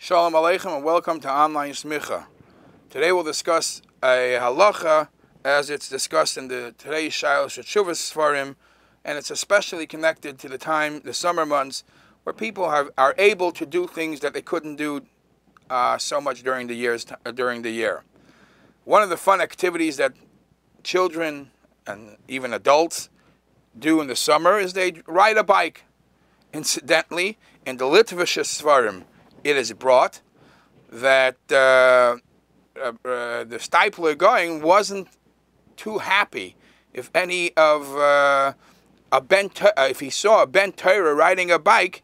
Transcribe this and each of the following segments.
Shalom Aleichem and welcome to Online Smicha. Today we'll discuss a halacha as it's discussed in the today's Shaila Shuvas Sfarim, and it's especially connected to the summer months, where people are able to do things that they couldn't do so much during the year. One of the fun activities that children and even adults do in the summer is they ride a bike. Incidentally, in the Litvish Sfarim, it is brought that the Steipler going wasn't too happy if if he saw a Ben Torah riding a bike.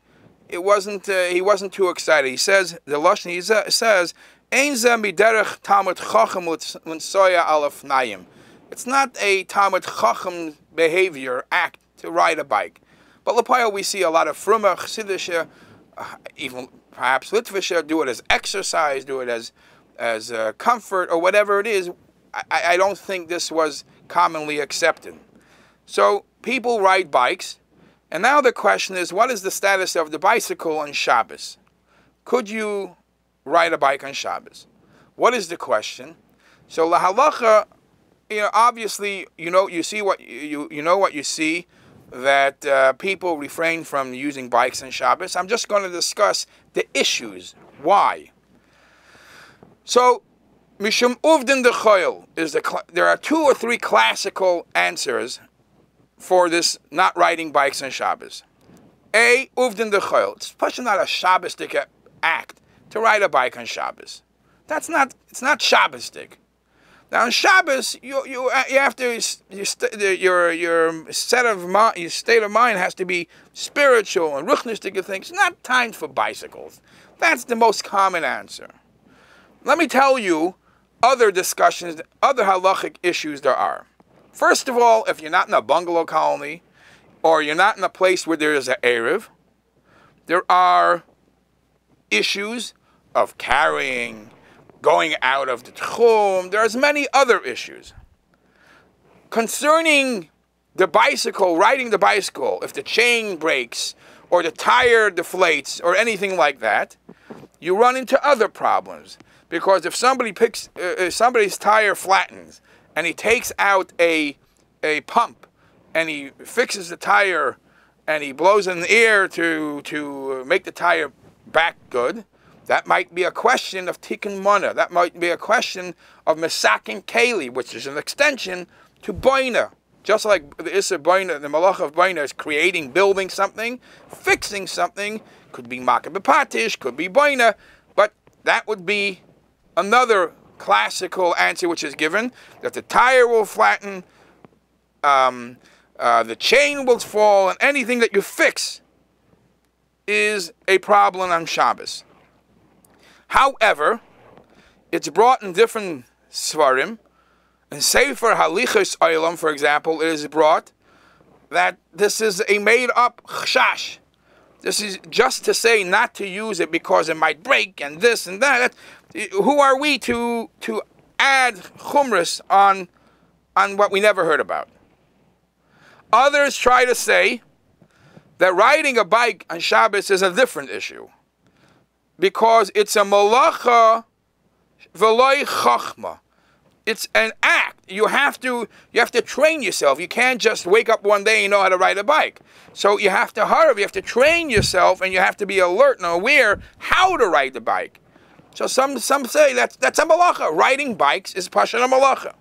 He wasn't too excited. He says the Lashon says Ein ze miderech Talmud Chacham l'nsoya al ofnayim. It's not a Talmud Chacham behavior act to ride a bike. But Lapaya, we see a lot of Fruma, Chassidisha, even perhaps Litvisha, do it as exercise, do it as comfort, or whatever it is. I don't think this was commonly accepted. So people ride bikes, and now the question is, what is the status of the bicycle on Shabbos? Could you ride a bike on Shabbos? What is the question? So la halacha, obviously, you see what you see, that people refrain from using bikes on Shabbos. I'm just going to discuss the issues. Why? So, Mishum Uvdin de Choyl there are 2 or 3 classical answers for this not riding bikes on Shabbos. A, Uvdin de Choyl. It's especially not a Shabbosdik act to ride a bike on Shabbos. It's not Shabbosdik. Now on Shabbos, you have to your state of mind has to be spiritual and ruchnistic things. It's not time for bicycles. That's the most common answer. Let me tell you other discussions, other halachic issues there are. First of all, if you're not in a bungalow colony or you're not in a place where there is an erev, there are issues of carrying, going out of the tchum. There's many other issues. Concerning the bicycle, riding the bicycle, if the chain breaks or the tire deflates or anything like that, you run into other problems. Because if somebody's tire flattens and he takes out a pump and he fixes the tire and he blows in the air to make the tire back good, that might be a question of Tikkun Mana. That might be a question of Mesakin Keli, which is an extension to Boina. Just like the Issa Boina, the Malach of Boina is creating, building something, fixing something. Could be Makah B'Patish, could be Boina. But that would be another classical answer which is given, that the tire will flatten, the chain will fall, and anything that you fix is a problem on Shabbos. However, it's brought in different svarim. In Sefer Halichos Olam, for example, it is brought that this is a made-up chashash. This is just to say not to use it because it might break and this and that. Who are we to add chumras on what we never heard about? Others try to say that riding a bike on Shabbos is a different issue, because it's a malacha v'loy chachma. It's an act. You have to train yourself. You can't just wake up one day and know how to ride a bike. So you have to hurry. You have to train yourself, and you have to be alert and aware how to ride the bike. So some say that's a malacha. Riding bikes is pashan a malacha.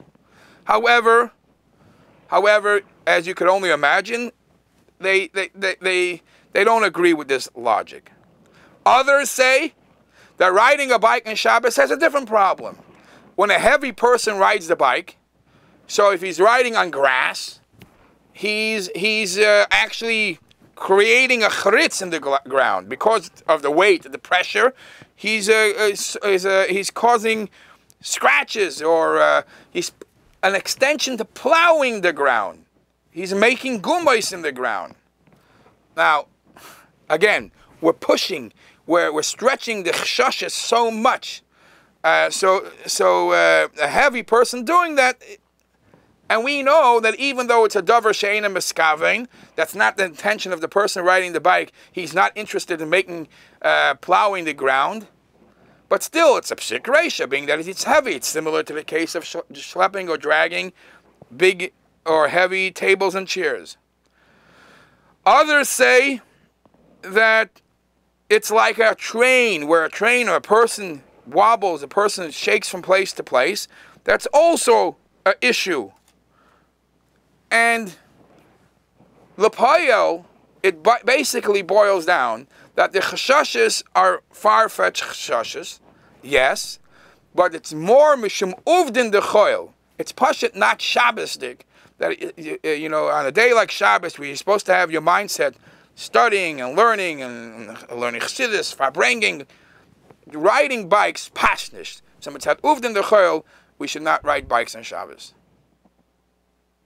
However, as you could only imagine, they don't agree with this logic. Others say that riding a bike on Shabbos has a different problem. When a heavy person rides the bike, so if he's riding on grass, he's actually creating a charitz in the ground because of the weight, the pressure. He's causing scratches, or he's an extension to plowing the ground. He's making gumos in the ground. Now, again, we're pushing. We're stretching the chshashes so much, so a heavy person doing that, and we know that even though it's a davar she'eina miskavein, that's not the intention of the person riding the bike. He's not interested in plowing the ground. But still, it's a psik reisha, being that it's heavy. It's similar to the case of schlepping or dragging big or heavy tables and chairs. Others say that it's like a train, where a train or a person wobbles, a person shakes from place to place. That's also an issue. And L'Poyel, it basically boils down that the chashashes are far-fetched chashashes, yes, but it's more mishum uvdin de choil. It's pashut, not Shabbosdik. That, you know, on a day like Shabbos, where you're supposed to have your mindset studying and learning chassidus, farbringing, riding bikes, pashnish. So mitzat uvdin de choil, we should not ride bikes on Shabbos.